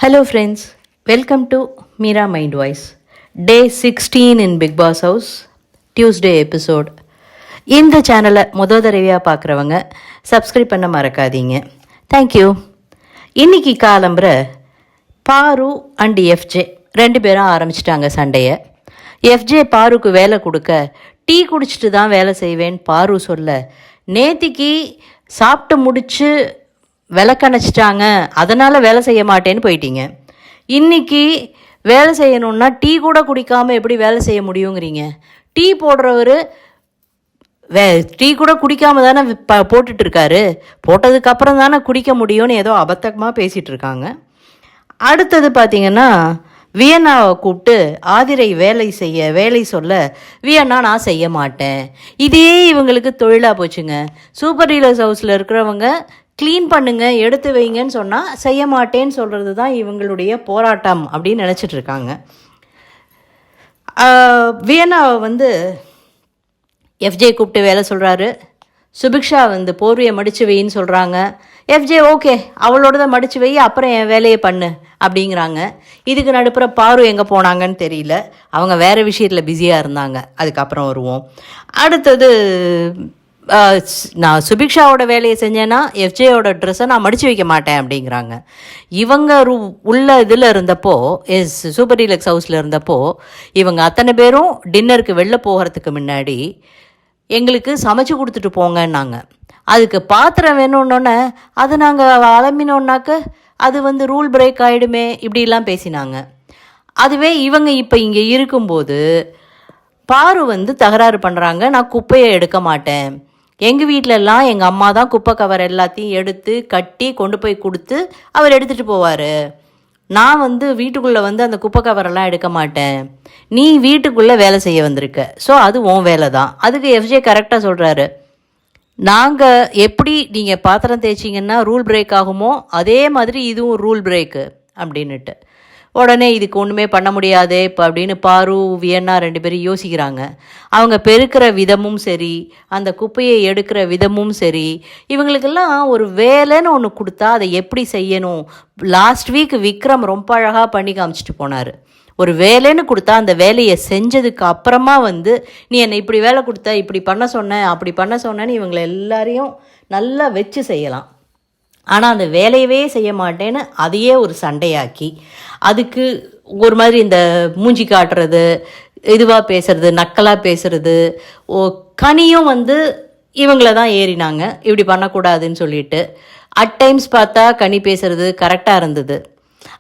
Hello friends, welcome to Meera Mind Voice. Day 16 in Big Boss House, Tuesday episode. இந்த சேனலை தடவையாக பார்க்குறவங்க subscribe பண்ண மறக்காதீங்க. தேங்க்யூ. இன்றைக்கி காலம்புற பாரு அண்ட் எஃப்ஜே ரெண்டு பேரும் ஆரம்பிச்சிட்டாங்க சண்டையை. எஃப்ஜே பாருக்கு வேலை கொடுக்க டீ குடிச்சிட்டு தான் வேலை செய்வேன் பாரு சொல்ல, நேத்திக்கு சாப்பிட்டு முடித்து விளக்கணைச்சிட்டாங்க, அதனால் வேலை செய்ய மாட்டேன்னு போயிட்டீங்க. இன்றைக்கி வேலை செய்யணுன்னா டீ கூட குடிக்காமல் எப்படி வேலை செய்ய முடியுங்கிறீங்க? டீ போடுறவர் டீ கூட குடிக்காமல் தானே போட்டுட்ருக்காரு, போட்டதுக்கப்புறம் தானே குடிக்க முடியும்னு ஏதோ அபத்தமாக பேசிகிட்டு இருக்காங்க. அடுத்தது பார்த்திங்கன்னா வியன்னாவை கூப்பிட்டு ஆதிரை வேலை சொல்ல, வியன்னா நான் செய்ய மாட்டேன். இதே இவங்களுக்கு தொழிலாக போச்சுங்க. சூப்பர் டீலர்ஸ் ஹவுஸில் இருக்கிறவங்க க்ளீன் பண்ணுங்க எடுத்து வைங்கன்னு சொன்னால் செய்ய மாட்டேன்னு சொல்கிறது தான் இவங்களுடைய போராட்டம் அப்படின்னு நினச்சிட்ருக்காங்க. வியன்னாவை எஃப்ஜே கூப்பிட்டு வேலை சொல்கிறாரு. சுபிக்ஷா போர்வையை மடித்து வைன்னு சொல்கிறாங்க. எஃப்ஜே ஓகே அவளோட தான் மடித்து வை, அப்புறம் என் வேலையை பண்ணு அப்படிங்கிறாங்க. இதுக்கு நடுப்புற பாரு எங்கே போனாங்கன்னு தெரியல, அவங்க வேறு விஷயத்தில் பிஸியாக இருந்தாங்க. அதுக்கப்புறம் வருவோம். அடுத்தது நான் சுபிக்ஷாவோட வேலையை செஞ்சேன்னா எஃப்ஜேயோட ட்ரெஸ்ஸை நான் மடித்து வைக்க மாட்டேன் அப்படிங்கிறாங்க. இவங்க உள்ள இதில் இருந்தப்போ, சூப்பர் டீலக்ஸ் ஹவுஸில் இருந்தப்போ இவங்க அத்தனை பேரும் டின்னருக்கு வெளில போகிறதுக்கு முன்னாடி எங்களுக்கு சமைச்சு கொடுத்துட்டு போங்கன்னாங்க. அதுக்கு பாத்திரம் வேணுன்னொன்னே அது நாங்கள் அலம்பினோன்னாக்க அது ரூல் பிரேக் ஆகிடுமே இப்படிலாம் பேசினாங்க. அதுவே இவங்க இப்போ இங்கே இருக்கும்போது பாரு தகராறு பண்ணுறாங்க, நான் குப்பையை எடுக்க மாட்டேன், எங்கள் வீட்டிலலாம் எங்கள் அம்மா தான் குப்பை கவர் எல்லாத்தையும் எடுத்து கட்டி கொண்டு போய் கொடுத்து அவர் எடுத்துகிட்டு போவார், நான் வீட்டுக்குள்ளே அந்த குப்பை கவரெல்லாம் எடுக்க மாட்டேன், நீ வீட்டுக்குள்ளே வேலை செய்ய வந்திருக்க, ஸோ அது உன் வேலை தான். அதுக்கு எஃப்ஜே கரெக்டாக சொல்கிறாரு, நாங்கள் எப்படி நீங்கள் பாத்திரம் தேய்ச்சிங்கன்னா ரூல் பிரேக் ஆகுமோ அதே மாதிரி இதுவும் ரூல் பிரேக்கு அப்படின்னுட்டு. உடனே இதுக்கு ஒன்றுமே பண்ண முடியாதே இப்போ அப்படின்னு பாரு வியன்னா ரெண்டு பேரும் யோசிக்கிறாங்க. அவங்க பெருக்கிற விதமும் சரி, அந்த குப்பையை எடுக்கிற விதமும் சரி, இவங்களுக்கெல்லாம் ஒரு வேலைன்னு ஒன்று கொடுத்தா அதை எப்படி செய்யணும். லாஸ்ட் வீக் விக்ரம் ரொம்ப அழகாக பண்ணி காமிச்சிட்டு போனார். ஒரு வேலைன்னு கொடுத்தா அந்த வேலையை செஞ்சதுக்கு அப்புறமா நீ என்னை இப்படி வேலை கொடுத்த, இப்படி பண்ண சொன்ன, அப்படி பண்ண சொன்னேன்னு இவங்களை எல்லாரையும் நல்லா வச்சு செய்யலாம். ஆனால் அந்த வேலையவே செய்ய மாட்டேன்னு அதையே ஒரு சண்டையாக்கி அதுக்கு ஒரு மாதிரி இந்த மூஞ்சி காட்டுறது, இதுவாக பேசுறது, நக்கலாக பேசுறது, கனியும் இவங்கள தான் ஏறினாங்க இப்படி பண்ணக்கூடாதுன்னு சொல்லிட்டு. அட் டைம்ஸ் பார்த்தா கனி பேசுறது கரெக்டாக இருந்தது.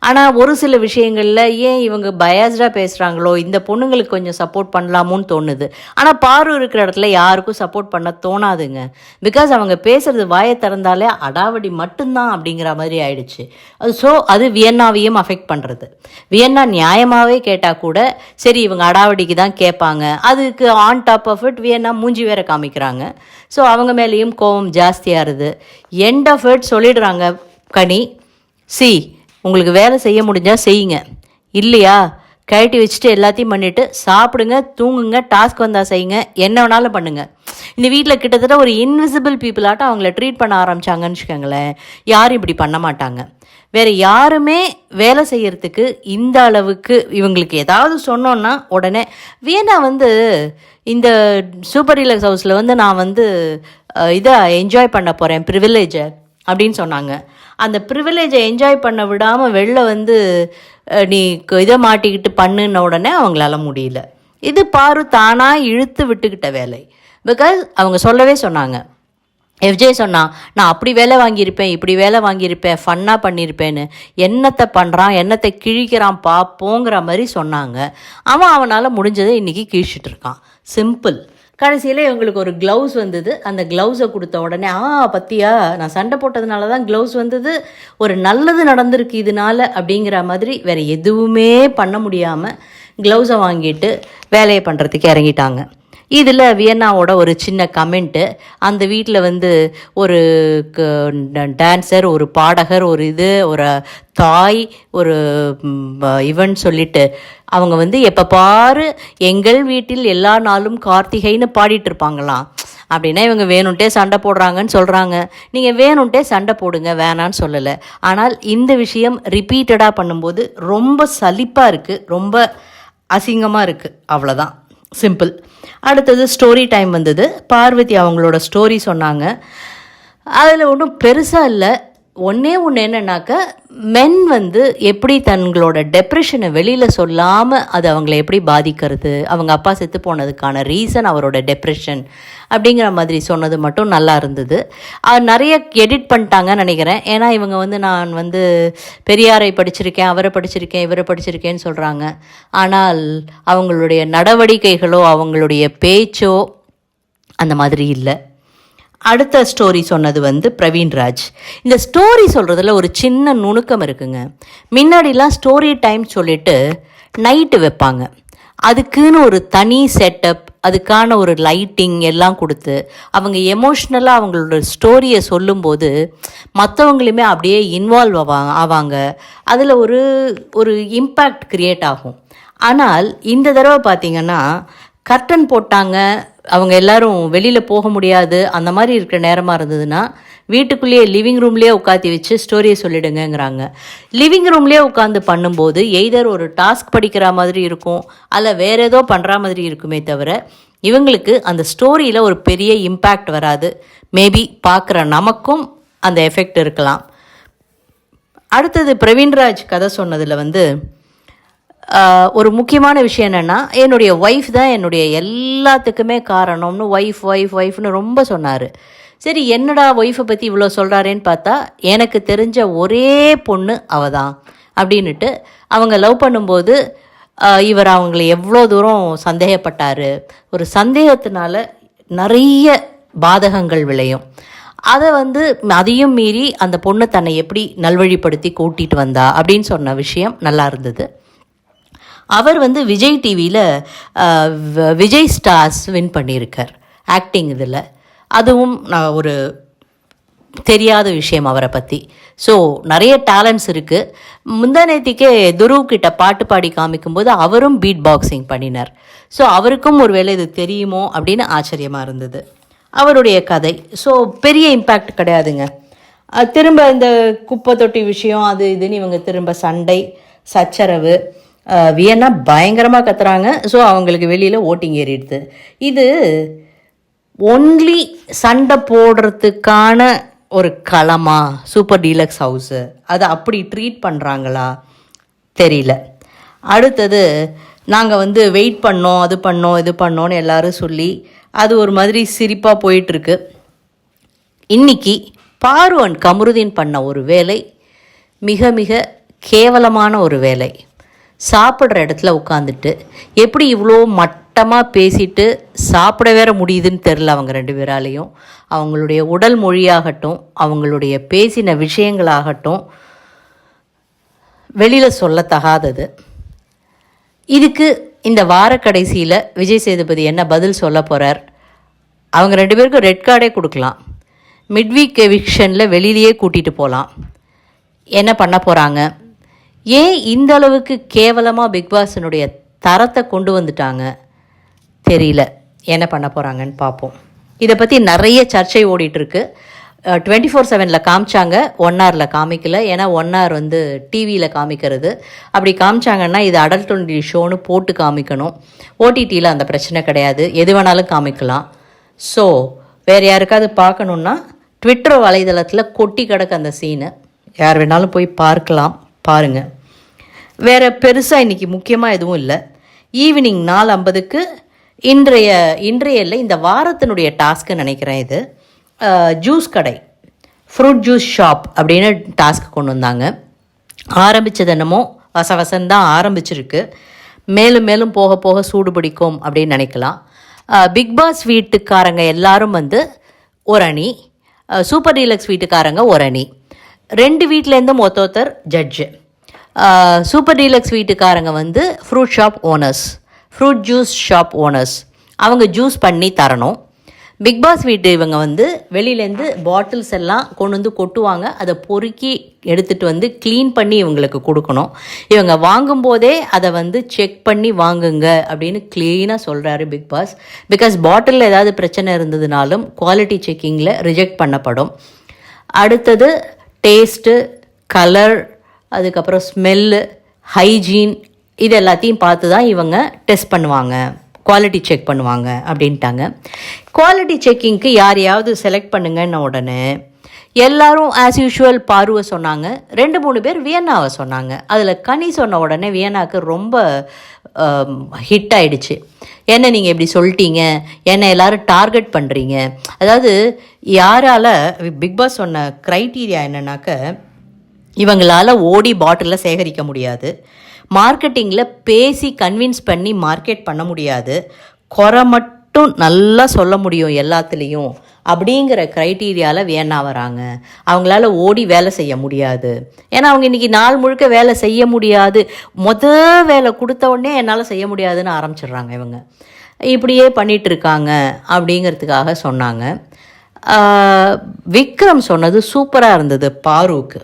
ஆனால் ஒரு சில விஷயங்களில் ஏன் இவங்க பயாஸ்டாக பேசுகிறாங்களோ, இந்த பொண்ணுங்களுக்கு கொஞ்சம் சப்போர்ட் பண்ணலாமோன்னு தோணுது. ஆனால் பாரு இருக்கிற இடத்துல யாருக்கும் சப்போர்ட் பண்ண தோணாதுங்க. பிகாஸ் அவங்க பேசுகிறது வாயை திறந்தாலே அடாவடி மட்டும்தான் அப்படிங்கிற மாதிரி ஆயிடுச்சு. அது வியன்னாவையும் அஃபெக்ட் பண்ணுறது. வியன்னா நியாயமாகவே கேட்டால் கூட சரி இவங்க அடாவடிக்கு தான் கேட்பாங்க, அதுக்கு ஆன் டாப் ஆஃப் இட் வியன்னா மூஞ்சி வேற காமிக்கிறாங்க. ஸோ அவங்க மேலேயும் கோபம் ஜாஸ்தியாகுது. எண்ட் ஆஃப் இட் சொல்லிடுறாங்க கனி, உங்களுக்கு வேலை செய்ய முடிஞ்சால் செய்யுங்க, இல்லையா கழட்டி வச்சுட்டு எல்லாத்தையும் பண்ணிவிட்டு சாப்பிடுங்க, தூங்குங்க, டாஸ்க் வந்தால் செய்யுங்க, என்ன வேணாலும் பண்ணுங்கள். இந்த வீட்டில் கிட்டத்தட்ட ஒரு இன்விசிபிள் பீப்புளாட்டம் அவங்கள ட்ரீட் பண்ண ஆரம்பித்தாங்கன்னு வச்சுக்கோங்களேன். யாரும் இப்படி பண்ண மாட்டாங்க. வேறு யாருமே வேலை செய்கிறதுக்கு இந்த அளவுக்கு இவங்களுக்கு ஏதாவது சொன்னோன்னா உடனே வியன்னா இந்த சூப்பர் டீலக்ஸ் ஹவுஸில் நான் இதை என்ஜாய் பண்ண போகிறேன் ப்ரிவிலேஜை அப்படின்னு சொன்னாங்க. அந்த ப்ரிவிலேஜை என்ஜாய் பண்ண விடாமல் வெளில நீ இதை மாட்டிக்கிட்டு பண்ணுன்ன உடனே அவங்களால முடியல. இது பாரு தானாக இழுத்து விட்டுக்கிட்ட வேலை. பிகாஸ் அவங்க சொல்லவே சொன்னாங்க. எஃப்ஜே சொன்னான், நான் அப்படி வேலை வாங்கியிருப்பேன், இப்படி வேலை வாங்கியிருப்பேன், ஃபன்னாக பண்ணியிருப்பேன்னு. என்னத்தை பண்ணுறான், என்னத்தை கிழிக்கிறான் பார்ப்போங்கிற மாதிரி சொன்னாங்க. அவனால் முடிஞ்சதை இன்றைக்கி கிழிச்சிட்டு இருக்கான். சிம்பிள். கடைசியில் இவங்களுக்கு ஒரு க்ளவுஸ் வந்தது. அந்த க்ளவுஸை கொடுத்த உடனே பத்தியா நான் சண்டை போட்டதுனால தான் க்ளவுஸ் வந்தது, ஒரு நல்லது நடந்திருக்கு இதனால அப்படிங்கிற மாதிரி வேறு எதுவுமே பண்ண முடியாமல் க்ளவுஸை வாங்கிட்டு வேலையை பண்ணுறதுக்கு இறங்கிட்டாங்க. இதில் வியன்னாவோட ஒரு சின்ன கமெண்ட்டு, அந்த வீட்டில் ஒரு டான்ஸர், ஒரு பாடகர், ஒரு தாய், ஒரு இவன் சொல்லிட்டு அவங்க எப்போ பாரு எங்கள் வீட்டில் எல்லா நாளும் கார்த்திகைன்னு பாடிட்டு இருப்பாங்களாம். அப்படின்னா இவங்க வேணும்ட்டே சண்டை போடுறாங்கன்னு சொல்கிறாங்க. நீங்கள் வேணும்ட்டே சண்டை போடுங்க, வேணான்னு சொல்லலை. ஆனால் இந்த விஷயம் ரிப்பீட்டடாக பண்ணும்போது ரொம்ப சலிப்பாக இருக்குது, ரொம்ப அசிங்கமாக இருக்குது, அவ்வளோதான், சிம்பிள். அடுத்தது ஸ்டோரி டைம் வந்தது. பார்வதி அவங்களோட ஸ்டோரி சொன்னாங்க. அதில் ஒன்றும் பெருசாக இல்லை. ஒன்று என்னன்னாக்கா, மென் எப்படி தங்களோட டெப்ரெஷனை வெளியில் சொல்லாமல் அது அவங்கள எப்படி பாதிக்கிறது, அவங்க அப்பா செத்து போனதுக்கான ரீசன் அவரோட டெப்ரெஷன் அப்படிங்கிற மாதிரி சொன்னது மட்டும் நல்லா இருந்தது. அது நிறைய எடிட் பண்ணிட்டாங்கன்னு நினைக்கிறேன். ஏன்னா இவங்க நான் பெரியாரை படிச்சிருக்கேன், அவரை படிச்சிருக்கேன், இவரை படிச்சிருக்கேன்னு சொல்கிறாங்க. ஆனால் அவங்களுடைய நடவடிக்கைகளோ அவங்களுடைய பேச்சோ அந்த மாதிரி இல்லை. அடுத்த ஸ்டோரி சொன்னது பிரவீன்ராஜ். இந்த ஸ்டோரி சொல்கிறதுல ஒரு சின்ன நுணுக்கம் இருக்குங்க. முன்னாடிலாம் ஸ்டோரி டைம் சொல்லிவிட்டு நைட்டு வைப்பாங்க. அதுக்குன்னு ஒரு தனி செட்டப், அதுக்கான ஒரு லைட்டிங் எல்லாம் கொடுத்து அவங்க எமோஷ்னலாக அவங்களோட ஸ்டோரியை சொல்லும்போது மற்றவங்களுமே அப்படியே இன்வால்வ் ஆவாங்க. அதில் ஒரு இம்பேக்ட் க்ரியேட் ஆகும். ஆனால் இந்த தடவை பார்த்திங்கன்னா கர்டன் போட்டாங்க, அவங்க எல்லோரும் வெளியில் போக முடியாது, அந்த மாதிரி இருக்கிற நேரமாக இருந்ததுன்னா வீட்டுக்குள்ளேயே லிவிங் ரூம்லேயே உட்காந்து வச்சு ஸ்டோரியை சொல்லிடுங்கிறாங்க. லிவிங் ரூம்லேயே உட்காந்து பண்ணும்போது எய்தர் ஒரு டாஸ்க் படிக்கிற மாதிரி இருக்கும், அல்ல வேறு ஏதோ பண்ணுற மாதிரி இருக்குமே தவிர இவங்களுக்கு அந்த ஸ்டோரியில் ஒரு பெரிய இம்பேக்ட் வராது. மேபி பார்க்குற நமக்கும் அந்த எஃபெக்ட் இருக்கலாம். அடுத்தது பிரவீன்ராஜ் கதை சொன்னதில் ஒரு முக்கியமான விஷயம் என்னென்னா, என்னுடைய ஒய்ஃப் தான் என்னுடைய எல்லாத்துக்குமே காரணம்னு ஒய்ஃப்னு ரொம்ப சொன்னார். சரி, என்னடா ஒய்ஃபை பற்றி இவ்வளோ சொல்கிறாரேன்னு பார்த்தா எனக்கு தெரிஞ்ச ஒரே பொண்ணு அவள் தான் அப்படின்னுட்டு அவங்க லவ் பண்ணும்போது இவர் அவங்கள எவ்வளோ தூரம் சந்தேகப்பட்டார். ஒரு சந்தேகத்தினால நிறைய பாதகங்கள் விளையும். அதை அதையும் மீறி அந்த பொண்ணு தன்னை எப்படி நல்வழிப்படுத்தி கூட்டிகிட்டு வந்தா அப்படின்னு சொன்ன விஷயம் நல்லா இருந்தது. அவர் விஜய் டிவியில் விஜய் ஸ்டார்ஸ் வின் பண்ணியிருக்கார் ஆக்டிங் இதில். அதுவும் நான் ஒரு தெரியாத விஷயம் அவரை பற்றி. ஸோ நிறைய டேலண்ட்ஸ் இருக்குது. முந்தானேத்திக்கே துருவ் கிட்ட பாட்டு பாடி காமிக்கும்போது அவரும் பீட் பாக்ஸிங் பண்ணினார். ஸோ அவருக்கும் ஒரு வேளை இது தெரியுமோ அப்படின்னு ஆச்சரியமாக இருந்தது. அவருடைய கதை ஸோ பெரிய இம்பேக்ட் கிடையாதுங்க. திரும்ப இந்த குப்பை தொட்டி விஷயம் அது இதுன்னு இவங்க திரும்ப சண்டை சச்சரவு, வியன்னா பயங்கரமாக கத்துறாங்க. ஸோ அவங்களுக்கு வெளியில் ஓட்டிங் ஏறிடுது. இது ஒன்லி சண்டை போடுறதுக்கான ஒரு களமா சூப்பர் டீலக்ஸ் ஹவுஸு, அதை அப்படி ட்ரீட் பண்ணுறாங்களா தெரியல. அடுத்தது நாங்கள் வெயிட் பண்ணோம், அது பண்ணோம், இது பண்ணோன்னு எல்லோரும் சொல்லி அது ஒரு மாதிரி சிரிப்பாக போயிட்டுருக்கு. இன்றைக்கி பாரு அண்ட் கமருதீன் பண்ண ஒரு வேலை மிக மிக கேவலமான ஒரு வேலை. சாப்பிட்ற இடத்துல உட்காந்துட்டு எப்படி இவ்வளோ மட்டமாக பேசிட்டு சாப்பிட வேற முடியுதுன்னு தெரில அவங்க ரெண்டு பேராலையும். அவங்களுடைய உடல் மொழியாகட்டும், அவங்களுடைய பேசின விஷயங்களாகட்டும் வெளியில் சொல்லத்தகாதது. இதுக்கு இந்த வார கடைசியில் விஜய் சேதுபதி என்ன பதில் சொல்ல போகிறார்? அவங்க ரெண்டு பேருக்கும் ரெட் கார்டே கொடுக்கலாம், மிட்வீக் எவிக்ஷனில் வெளியிலேயே கூட்டிகிட்டு போகலாம். என்ன பண்ண போகிறாங்க? ஏன் இந்த அளவுக்கு கேவலமாக பிக்பாஸினுடைய தரத்தை கொண்டு வந்துட்டாங்க தெரியல. என்ன பண்ண போகிறாங்கன்னு பார்ப்போம். இதை பற்றி நிறைய சர்ச்சை ஓடிட்டுருக்கு. 24/7 காமிச்சாங்க, 1 ஹவரில் காமிக்கல. ஏன்னா 1 ஹவர் டிவியில் காமிக்கிறது. அப்படி காமிச்சாங்கன்னா இது அடல்ட் ஒன்லி ஷோன்னு போட்டு காமிக்கணும். ஓடிடியில் அந்த பிரச்சனை கிடையாது, எது வேணாலும் காமிக்கலாம். ஸோ வேறு யாருக்காவது பார்க்கணுன்னா ட்விட்டர் வலைதளத்தில் கொட்டி கிடக்கு அந்த சீனை, யார் வேணாலும் போய் பார்க்கலாம், பாருங்கள். வேறு பெருசாக இன்றைக்கி முக்கியமாக எதுவும் இல்லை. ஈவினிங் 4:50க்கு இன்றைய இல்லை, இந்த வாரத்தினுடைய டாஸ்க்குன்னு நினைக்கிறேன். இது ஜூஸ் கடை, ஃப்ரூட் ஜூஸ் ஷாப் அப்படின்னு டாஸ்க் கொண்டு வந்தாங்க. ஆரம்பித்தது என்னமோ வசவசந்தான் ஆரம்பிச்சிருக்கு. மேலும் மேலும் போக போக சூடு பிடிக்கும் அப்படின்னு நினைக்கலாம். பிக்பாஸ் வீட்டுக்காரங்க எல்லாரும் ஒரு அணி, சூப்பர் டீலக்ஸ் வீட்டுக்காரங்க ஒரு அணி. 2 வீட்டிலேருந்தும் ஒருத்தர் ஜட்ஜு. சூப்பர் டீலக்ஸ் வீட்டுக்காரங்க fruit shop owners, fruit juice shop owners. அவங்க ஜூஸ் பண்ணி தரணும். பிக் பாஸ் வீட்டு இவங்க வந்து வெளியிலேருந்து பாட்டில்ஸ் எல்லாம் கொண்டு வந்து கொட்டுவாங்க. அதை பொறுக்கி எடுத்துகிட்டு வந்து க்ளீன் பண்ணி இவங்களுக்கு கொடுக்கணும். இவங்க வாங்கும்போதே அதை வந்து செக் பண்ணி வாங்குங்க அப்படின்னு க்ளீனாக சொல்கிறாரு பிக் பாஸ். பிகாஸ் பாட்டிலில் ஏதாவது பிரச்சனை இருந்ததுனாலும் குவாலிட்டி செக்கிங்கில் ரிஜெக்ட் பண்ணப்படும். அடுத்தது டேஸ்ட்டு, கலர், அதுக்கப்புறம் ஸ்மெல்லு, ஹைஜீன், இது எல்லாத்தையும் பார்த்து தான் இவங்க டெஸ்ட் பண்ணுவாங்க, குவாலிட்டி செக் பண்ணுவாங்க அப்படின்ட்டாங்க. குவாலிட்டி செக்கிங்க்கு யாரையாவது செலக்ட் பண்ணுங்கன்னு உடனே எல்லாரும் ஆஸ் யூஷுவல் பார்வை சொன்னாங்க. 2-3 பேர் வியன்னாவை சொன்னாங்க. அதில் கனி சொன்ன உடனே வியன்னாவுக்கு ரொம்ப ஹிட் ஆயிடுச்சு. என்ன நீங்கள் இப்படி சொல்லிட்டீங்க, என்ன எல்லோரும் டார்கெட் பண்ணுறீங்க. அதாவது யாரால் பிக் பாஸ் சொன்ன க்ரைட்டீரியா என்னன்னாக்க, இவங்களால் ஓடி பாட்டிலில் சேகரிக்க முடியாது, மார்க்கெட்டிங்கில் பேசி கன்வின்ஸ் பண்ணி மார்க்கெட் பண்ண முடியாது, குறை மட்டும் நல்லா சொல்ல முடியும் எல்லாத்துலேயும் அப்படிங்கிற க்ரைட்டீரியாவில் வேணா வராங்க. அவங்களால ஓடி வேலை செய்ய முடியாது. ஏன்னா அவங்க இன்றைக்கி நாள் முழுக்க வேலை செய்ய முடியாது, வேலை கொடுத்த உடனே என்னால் செய்ய முடியாதுன்னு ஆரம்பிச்சிடுறாங்க. இவங்க இப்படியே பண்ணிகிட்ருக்காங்க அப்படிங்கிறதுக்காக சொன்னாங்க. விக்ரம் சொன்னது சூப்பராக இருந்தது பாருவுக்கு.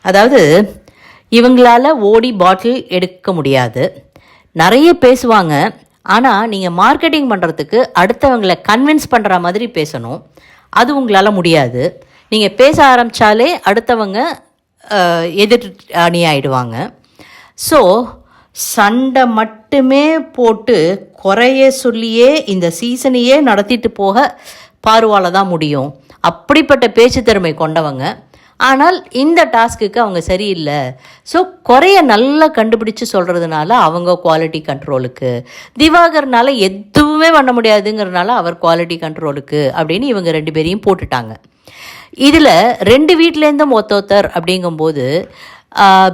அதாவது இவங்களால ஓடி பாட்டில் எடுக்க முடியாது, நிறைய பேசுவாங்க. ஆனால் நீங்கள் மார்க்கெட்டிங் பண்ணுறதுக்கு அடுத்தவங்களை கன்வின்ஸ் பண்ணுற மாதிரி பேசணும், அது உங்களால் முடியாது. நீங்கள் பேச ஆரம்பித்தாலே அடுத்தவங்க எதிர் அணி ஆகிடுவாங்க. ஸோ சண்டை மட்டுமே போட்டு குறைய சொல்லியே இந்த சீசனையே நடத்திட்டு போக பார்வால தான் முடியும். அப்படிப்பட்ட பேச்சு திறமை கொண்டவங்க. ஆனால் இந்த டாஸ்க்குக்கு அவங்க சரியில்லை. ஸோ குறைய நல்லா கண்டுபிடிச்சு சொல்கிறதுனால அவங்க குவாலிட்டி கண்ட்ரோலுக்கு, திவாகர்னால எதுவுமே பண்ண முடியாதுங்கிறதுனால அவர் குவாலிட்டி கண்ட்ரோலுக்கு அப்படின்னு இவங்க 2 பேரையும் போட்டுட்டாங்க. இதில் 2 வீட்டிலேருந்தும் ஒத்தொத்தர் அப்படிங்கும்போது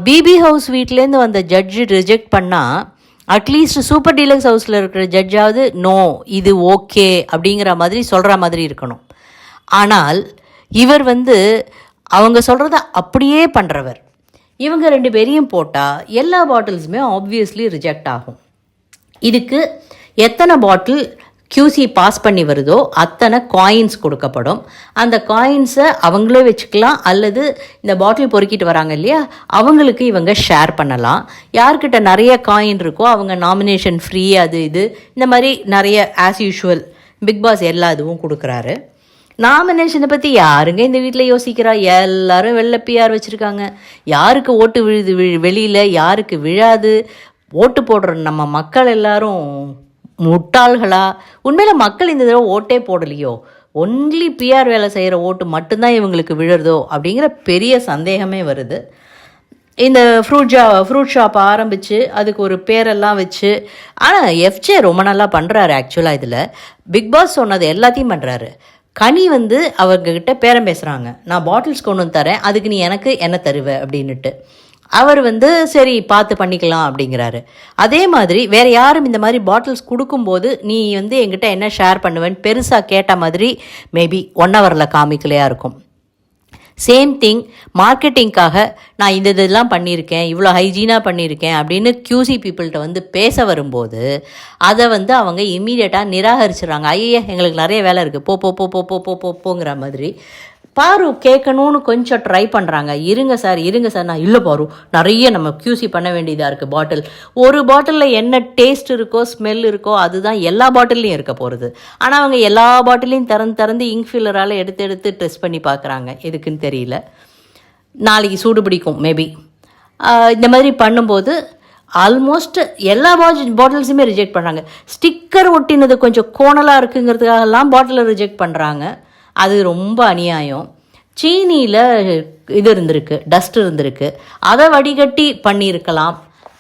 பிபி ஹவுஸ் வீட்டிலேருந்து வந்த ஜட்ஜு ரிஜெக்ட் பண்ணால் அட்லீஸ்ட் சூப்பர் டீலக்ஸ் ஹவுஸில் இருக்கிற ஜட்ஜாவது நோ இது ஓகே அப்படிங்கிற மாதிரி சொல்கிற மாதிரி இருக்கணும். ஆனால் இவர் வந்து அவங்க சொல்கிறத அப்படியே பண்ணுறவர். இவங்க 2 பேரையும் போட்டால் எல்லா பாட்டில்ஸுமே ஆப்வியஸ்லி ரிஜெக்ட் ஆகும். இதுக்கு எத்தனை பாட்டில் QC பாஸ் பண்ணி வருதோ அத்தனை காயின்ஸ் கொடுக்கப்படும். அந்த காயின்ஸை அவங்களே வச்சுக்கலாம், அல்லது இந்த பாட்டில் பொறுக்கிட்டு வராங்க இல்லையா அவங்களுக்கு இவங்க ஷேர் பண்ணலாம். யார்கிட்ட நிறைய காயின் இருக்கோ அவங்க நாமினேஷன் ஃப்ரீ, அது இது இந்த மாதிரி நிறைய ஆஸ் யூஷுவல் பிக் பாஸ் எல்லா இதுவும் கொடுக்குறாரு. நாமினேஷனை பற்றி யாருங்க இந்த வீட்டில் யோசிக்கிறா? எல்லாரும் வெள்ளை பிஆர் வச்சுருக்காங்க. யாருக்கு ஓட்டு விழுது வெளியில், யாருக்கு விழாது, ஓட்டு போடுற நம்ம மக்கள் எல்லாரும் முட்டாள்களா? உண்மையில் மக்கள் இந்த தடவை ஓட்டே போடலையோ, ஒன்லி பிஆர் வேலை செய்கிற ஓட்டு மட்டும்தான் இவங்களுக்கு விழுறதோ அப்படிங்கிற பெரிய சந்தேகமே வருது. இந்த ஃப்ரூட் ஷாப் ஆரம்பித்து அதுக்கு ஒரு பேரெல்லாம் வச்சு, ஆனால் எஃப்ஜே ரொம்ப நல்லா பண்ணுறாரு. ஆக்சுவலாக இதில் பிக் பாஸ் சொன்னது எல்லாத்தையும் பண்ணுறாரு. கனி வந்து அவர்கிட்ட பேரம் பேசுகிறாங்க, நான் பாட்டில்ஸ் கொண்டு வந்து தரேன், அதுக்கு நீ எனக்கு என்ன தருவ அப்படின்னுட்டு. அவர் வந்து சரி பார்த்து பண்ணிக்கலாம் அப்படிங்கிறாரு. அதே மாதிரி வேறு யாரும் இந்த மாதிரி பாட்டில்ஸ் கொடுக்கும்போது நீ வந்து என்கிட்ட என்ன ஷேர் பண்ணுவேன்னு பெருசாக கேட்ட மாதிரி மேபி 1 ஹவரில் காமிக்கலையாக இருக்கும். சேம் திங் மார்க்கெட்டிங்காக நான் இந்த இதெல்லாம் பண்ணியிருக்கேன், இவ்வளோ ஹைஜீனாக பண்ணியிருக்கேன் அப்படின்னு QC பீப்புள்கிட்ட வந்து பேச வரும்போது அதை வந்து அவங்க இம்மீடியட்டாக நிராகரிச்சிடுறாங்க. ஐயே எங்களுக்கு நிறைய வேலை இருக்குது, போ போ போ போ போ போ போங்கிற மாதிரி. பாரு கேட்கணும்னு கொஞ்சம் ட்ரை பண்ணுறாங்க. இருங்க சார் நான் இல்லை பாரு, நிறைய நம்ம QC பண்ண வேண்டியதாக இருக்குது. ஒரு பாட்டிலில் என்ன டேஸ்ட் இருக்கோ ஸ்மெல் இருக்கோ அதுதான் எல்லா பாட்டில்லையும் இருக்க போகிறது. ஆனால் அவங்க எல்லா பாட்டிலையும் திறந்து இங்க் ஃபில்லரால் எடுத்து டெஸ்ட் பண்ணி பார்க்குறாங்க. எதுக்குன்னு தெரியல. நாளைக்கு சூடு பிடிக்கும் மேபி. இந்த மாதிரி பண்ணும்போது ஆல்மோஸ்ட் எல்லா பாட்டில்ஸுமே ரிஜெக்ட் பண்ணுறாங்க. ஸ்டிக்கர் ஒட்டினது கொஞ்சம் கோணலாக இருக்குங்கிறதுக்காகலாம் பாட்டிலை ரிஜெக்ட் பண்ணுறாங்க. அது ரொம்ப அநியாயம். சீனியில் இது இருந்திருக்கு, டஸ்ட் இருந்திருக்கு, அதை வடிகட்டி பண்ணியிருக்கலாம்.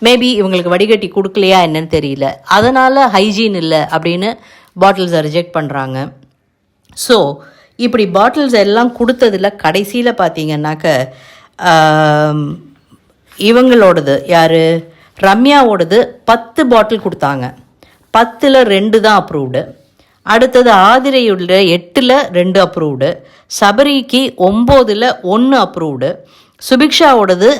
மேபி இவங்களுக்கு வடிகட்டி கொடுக்கலையா என்னன்னு தெரியல, அதனால் ஹைஜீன் இல்லை அப்படின்னு பாட்டில்ஸை ரிஜெக்ட் பண்ணுறாங்க. ஸோ இப்படி பாட்டில்ஸ் எல்லாம் கொடுத்ததில் கடைசியில் பார்த்தீங்கன்னாக்க இவங்களோடது யார், ரம்யாவோடது 10 பாட்டில் கொடுத்தாங்க. 10ல் 2 தான் அப்ரூவ்டு. அடுத்தது ஆதிரையுள்ள 8ல் 2 அப்ரூவ்டு, சபரிக்கு 9ல் 1 அப்ரூவ்டு, சுபிக்ஷாவோடது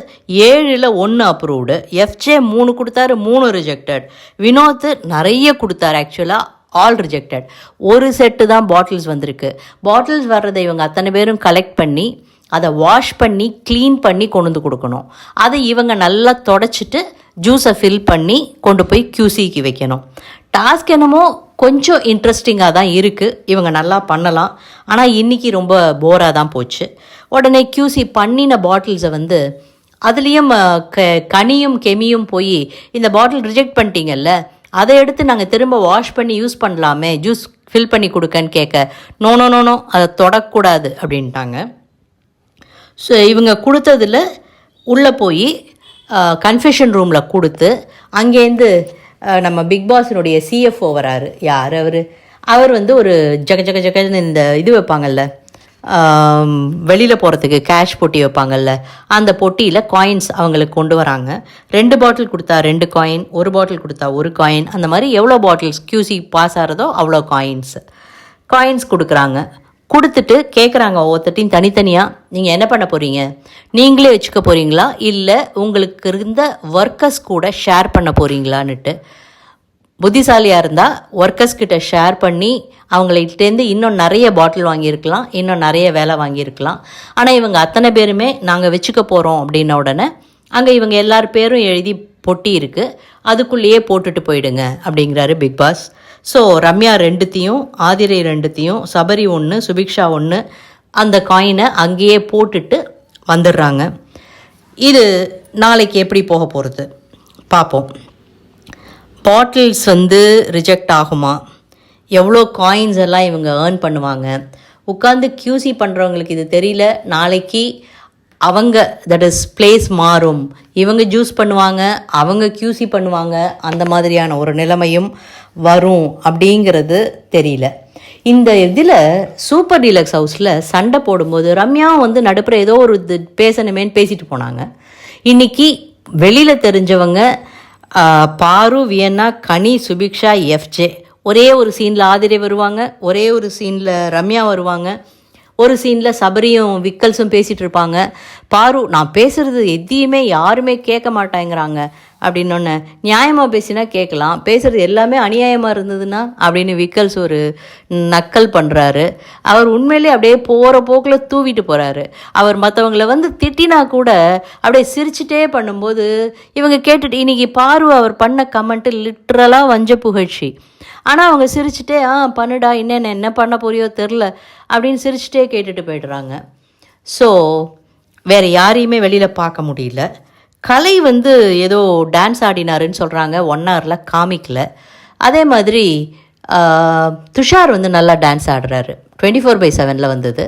7ல் 1 அப்ரூவ்டு, எஃப்ஜே 3 கொடுத்தாரு, 3 ரிஜெக்டட், வினோத் நிறைய கொடுத்தாரு. ஆக்சுவலாக ஆல் ரிஜெக்டட். ஒரு செட்டு தான் பாட்டில்ஸ் வந்திருக்கு. பாட்டில்ஸ் வர்றதை இவங்க அத்தனை பேரும் கலெக்ட் பண்ணி அதை வாஷ் பண்ணி க்ளீன் பண்ணி கொண்டு வந்து கொடுக்கணும். அதை இவங்க நல்லா தொடச்சிட்டு ஜூஸை ஃபில் பண்ணி கொண்டு போய் QCக்கு வைக்கணும். டாஸ்க் என்னமோ கொஞ்சம் இன்ட்ரெஸ்டிங்காக தான் இருக்குது, இவங்க நல்லா பண்ணலாம். ஆனால் இன்றைக்கி ரொம்ப போராக தான் போச்சு. உடனே QC பண்ணின பாட்டில்ஸை வந்து அதுலேயும் கனியும் கெமியும் போய் இந்த பாட்டில் ரிஜெக்ட் பண்ணிட்டீங்கல்ல, அதை எடுத்து நாங்கள் திரும்ப வாஷ் பண்ணி யூஸ் பண்ணலாமே, ஜூஸ் ஃபில் பண்ணி கொடுக்கன்னு கேட்க, நோ நோ நோ நோ அதை தொடக்கூடாது அப்படின்ட்டாங்க. ஸோ இவங்க கொடுத்ததில் உள்ளே போய் கன்ஃபெஷன் ரூமில் கொடுத்து அங்கேருந்து நம்ம பிக் பாஸினுடைய CFO வராரு. யார் அவர் வந்து ஒரு ஜகன்னு இந்த இது வைப்பாங்கல்ல, வெளியில் போகிறதுக்கு கேஷ் பொட்டி வைப்பாங்கல்ல, அந்த பொட்டியில் காயின்ஸ் அவங்களுக்கு கொண்டு வராங்க. 2 பாட்டில் கொடுத்தா 2 காயின், 1 பாட்டில் கொடுத்தா 1 காயின், அந்த மாதிரி எவ்வளோ பாட்டில்ஸ் QC பாஸ் ஆகிறதோ அவ்வளோ காயின்ஸ் கொடுக்குறாங்க. கொடுத்துட்டு கேட்குறாங்க ஒவ்வொருத்தையும் தனித்தனியாக, நீங்கள் என்ன பண்ண போகிறீங்க, நீங்களே வச்சுக்க போகிறீங்களா இல்லை உங்களுக்கு இருந்த ஒர்க்கர்ஸ் கூட ஷேர் பண்ண போகிறீங்களான்னுட்டு. புத்திசாலியாக இருந்தால் ஒர்க்கர்ஸ் கிட்ட ஷேர் பண்ணி அவங்கள்ட்டேருந்து இன்னும் நிறைய பாட்டில் வாங்கியிருக்கலாம், இன்னும் நிறைய வேலை வாங்கியிருக்கலாம். ஆனால் இவங்க அத்தனை பேருமே நாங்கள் வச்சுக்க போகிறோம் அப்படின்ன உடனே அங்கே இவங்க எல்லார் பேரும் எழுதி பொட்டி இருக்குது, அதுக்குள்ளேயே போட்டுட்டு போயிடுங்க அப்படிங்கிறாரு பிக் பாஸ். ஸோ ரம்யா 2த்தையும், ஆதிரை 2த்தையும், சபரி 1, சுபிக்ஷா 1 அந்த காயினை அங்கேயே போட்டுட்டு வந்துடுறாங்க. இது நாளைக்கு எப்படி போக போகிறது பார்ப்போம். பாட்டில்ஸ் வந்து ரிஜெக்ட் ஆகுமா, எவ்வளோ காயின்ஸ் எல்லாம் இவங்க ஏர்ன் பண்ணுவாங்க, உட்காந்து QC பண்ணுறவங்களுக்கு இது தெரியல. நாளைக்கு அவங்க தட் இஸ் பிளேஸ் மாறும், இவங்க ஜூஸ் பண்ணுவாங்க, அவங்க QC பண்ணுவாங்க, அந்த மாதிரியான ஒரு நிலைமையும் வரும் அப்படிங்கிறது தெரியல. இந்த இதில் சூப்பர் டீலக்ஸ் ஹவுஸில் சண்டை போடும்போது ரம்யா வந்து நடுப்புற ஏதோ ஒரு இது பேசணுமேன்னு பேசிட்டு போனாங்க. இன்றைக்கி வெளியில் தெரிஞ்சவங்க பாரு, வியன்னா, கனி, சுபிக்ஷா, FJ, ஒரே ஒரு சீனில் ஆதிரை வருவாங்க, ஒரே ஒரு சீனில் ரம்யா வருவாங்க, ஒரு சீனில் சபரியும் விக்கல்ஸும் பேசிகிட்டு இருப்பாங்க. பாரு, நான் பேசுகிறது எதையுமே யாருமே கேட்க மாட்டேங்கிறாங்க அப்படின்னொன்னே, நியாயமாக பேசினா கேட்கலாம், பேசுகிறது எல்லாமே அநியாயமாக இருந்ததுன்னா அப்படின்னு விக்கல்ஸ் ஒரு நக்கல் பண்ணுறாரு. அவர் உண்மையிலே அப்படியே போகிற போக்கில் தூவிட்டு போகிறாரு. அவர் மற்றவங்களை வந்து திட்டினா கூட அப்படியே சிரிச்சிட்டே பண்ணும்போது இவங்க கேட்டுட்டு, இன்றைக்கி பாரு அவர் பண்ண கமெண்ட்டு லிட்ரலாக வஞ்ச புகழ்ச்சி. ஆனால் அவங்க சிரிச்சுட்டே பண்ணுடா, என்ன பண்ண போறியோ தெரில அப்படின்னு சிரிச்சுட்டே கேட்டுட்டு போய்டுறாங்க. ஸோ வேறு யாரையுமே வெளியில் பார்க்க முடியல. கலை வந்து ஏதோ டான்ஸ் ஆடினாருன்னு சொல்கிறாங்க, 1 ஹவரில் காமிக்கல. அதே மாதிரி துஷார் வந்து நல்லா டான்ஸ் ஆடுறாரு, 24/7 வந்தது.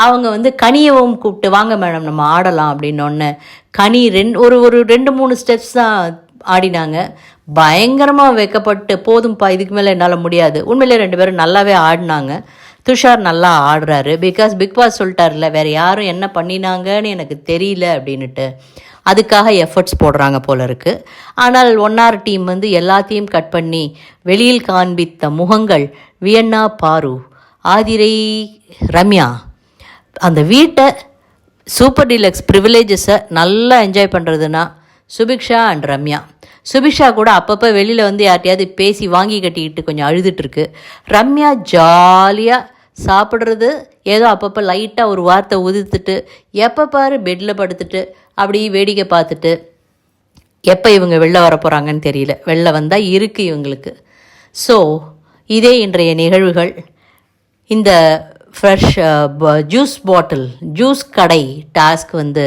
அவங்க வந்து கனியவும் கூப்பிட்டு வாங்க மேடம் நம்ம ஆடலாம் அப்படின்னொன்னே கனி ஒரு 2-3 ஸ்டெப்ஸ் தான் ஆடினாங்க. பயங்கரமாக வைக்கப்பட்டு, போதும்ப்பா இதுக்கு மேலே என்னால் முடியாது. உண்மையிலே 2 பேரும் நல்லாவே ஆடினாங்க. துஷார் நல்லா ஆடுறாரு, பிகாஸ் பிக் பாஸ் சொல்லிட்டார்ல வேறு யாரும் என்ன பண்ணினாங்கன்னு எனக்கு தெரியல அப்படின்ட்டு. அதுக்காக எஃபர்ட்ஸ் போடுறாங்க போல இருக்குது. ஆனால் 1 hour டீம் வந்து எல்லாத்தையும் கட் பண்ணி வெளியில் காண்பித்த முகங்கள் வியன்னா, பாரு, ஆதிரை, ரம்யா. அந்த வீட்டை சூப்பர் டீலக்ஸ் ப்ரிவிலேஜஸை நல்லா என்ஜாய் பண்ணுறதுன்னா சுபிக்ஷா அண்ட் ரம்யா. சுபிக்ஷா கூட அப்பப்போ வெளியில் வந்து யார்ட்டையாவது பேசி வாங்கி கட்டிக்கிட்டு கொஞ்சம் அழுதுட்டுருக்கு. ரம்யா ஜாலியாக சாப்பிட்றது, ஏதோ அப்பப்போ லைட்டாக ஒரு வார்த்தை உதிர்த்துட்டு எப்போ பாரு பெட்டில் படுத்துட்டு அப்படி வேடிக்கை பார்த்துட்டு, எப்போ இவங்க வெளில வர போகிறாங்கன்னு தெரியல. வெளில வந்தால் இருக்குது இவங்களுக்கு. ஸோ இதே இன்றைய நிகழ்வுகள். இந்த ஃப்ரெஷ் ஜூஸ் பாட்டில், ஜூஸ் கடை டாஸ்க் வந்து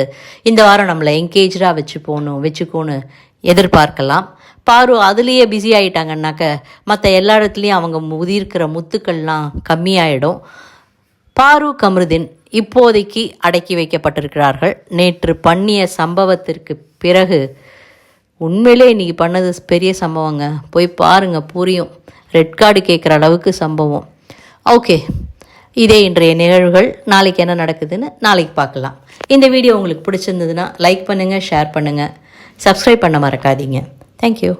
இந்த வாரம் நம்மளை என்கேஜாக வச்சுக்கோன்னு எதிர்பார்க்கலாம். பாரு அதுலேயே பிஸி ஆகிட்டாங்கன்னாக்க மற்ற எல்லா இடத்துலையும் அவங்க உதிர்க்கிற முத்துக்கள்லாம் கம்மியாயிடும். பாரு, கமருதீன் இப்போதைக்கு அடக்கி வைக்கப்பட்டிருக்கிறார்கள். நேற்று பண்ணிய சம்பவத்திற்கு பிறகு உண்மையிலே இன்றைக்கி பண்ணது பெரிய சம்பவங்க. போய் பாருங்கள், புரியும். ரெட் கார்டு கேட்குற அளவுக்கு சம்பவம். ஓகே, இதே இன்றைய நிகழ்வுகள். நாளைக்கு என்ன நடக்குதுன்னு நாளைக்கு பார்க்கலாம். இந்த வீடியோ உங்களுக்கு பிடிச்சிருந்ததுன்னா லைக் பண்ணுங்கள், ஷேர் பண்ணுங்கள், சப்ஸ்கிரைப் பண்ண மறக்காதீங்க. தேங்க்யூ.